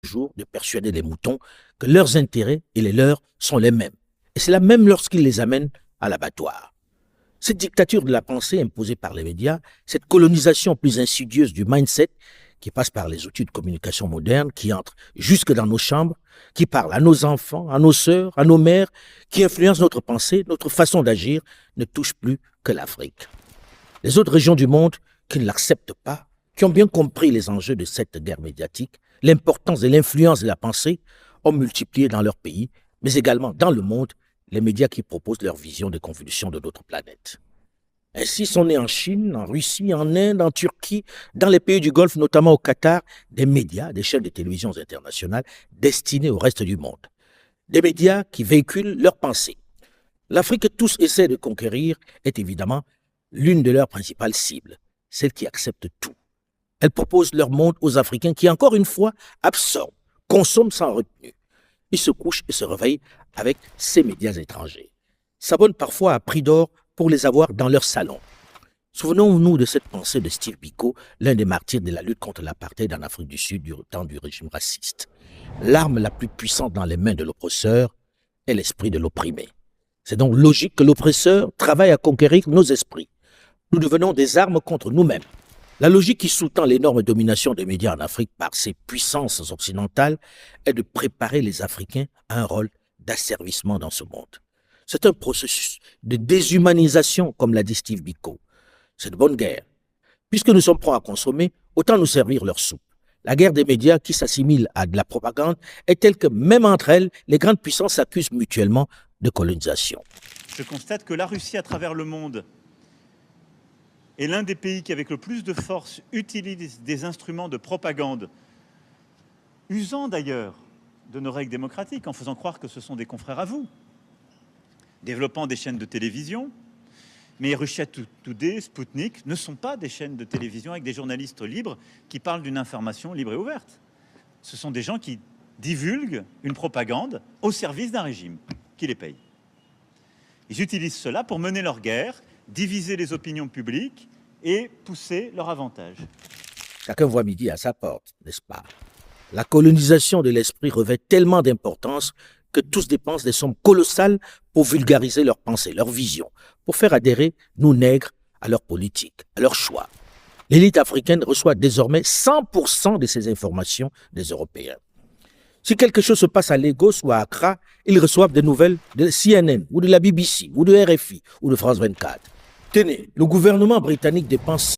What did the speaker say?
toujours de persuader les moutons que leurs intérêts et les leurs sont les mêmes. Et c'est là même lorsqu'ils les amènent à l'abattoir. Cette dictature de la pensée imposée par les médias, cette colonisation plus insidieuse du mindset qui passe par les outils de communication modernes, qui entrent jusque dans nos chambres, qui parle à nos enfants, à nos sœurs, à nos mères, qui influence notre pensée, notre façon d'agir, ne touche plus que l'Afrique. Les autres régions du monde qui ne l'acceptent pas, qui ont bien compris les enjeux de cette guerre médiatique, l'importance et l'influence de la pensée, ont multiplié dans leur pays, mais également dans le monde, les médias qui proposent leur vision des convulsions de notre planète. Ainsi sont nés en Chine, en Russie, en Inde, en Turquie, dans les pays du Golfe, notamment au Qatar, des médias, des chaînes de télévision internationales destinées au reste du monde. Des médias qui véhiculent leurs pensées. L'Afrique que tous essaient de conquérir est évidemment l'une de leurs principales cibles, celle qui accepte tout. Elles proposent leur monde aux Africains qui, encore une fois, absorbent, consomment sans retenue. Ils se couchent et se réveillent avec ces médias étrangers. S'abonnent parfois à prix d'or pour les avoir dans leur salon. Souvenons-nous de cette pensée de Steve Biko, l'un des martyrs de la lutte contre l'apartheid en Afrique du Sud du temps du régime raciste. L'arme la plus puissante dans les mains de l'oppresseur est l'esprit de l'opprimé. C'est donc logique que l'oppresseur travaille à conquérir nos esprits. Nous devenons des armes contre nous-mêmes. La logique qui sous-tend l'énorme domination des médias en Afrique par ces puissances occidentales est de préparer les Africains à un rôle d'asservissement dans ce monde. C'est un processus de déshumanisation, comme l'a dit Steve Biko. C'est de bonne guerre. Puisque nous sommes prêts à consommer, autant nous servir leur soupe. La guerre des médias qui s'assimile à de la propagande est telle que même entre elles, les grandes puissances s'accusent mutuellement de colonisation. Je constate que la Russie, à travers le monde, est l'un des pays qui, avec le plus de force, utilise des instruments de propagande, usant d'ailleurs de nos règles démocratiques, en faisant croire que ce sont des confrères à vous, développant des chaînes de télévision. Mais Russia Today, Sputnik ne sont pas des chaînes de télévision avec des journalistes libres qui parlent d'une information libre et ouverte. Ce sont des gens qui divulguent une propagande au service d'un régime qui les paye. Ils utilisent cela pour mener leur guerre, diviser les opinions publiques et pousser leur avantage. Chacun voit midi à sa porte, n'est-ce pas? La colonisation de l'esprit revêt tellement d'importance que tous dépensent des sommes colossales pour vulgariser leurs pensées, leurs visions, pour faire adhérer nous nègres à leur politique, à leurs choix. L'élite africaine reçoit désormais 100% de ces informations des Européens. Si quelque chose se passe à Lagos ou à Accra, ils reçoivent des nouvelles de CNN ou de la BBC ou de RFI ou de France 24. Tenez, le gouvernement britannique dépense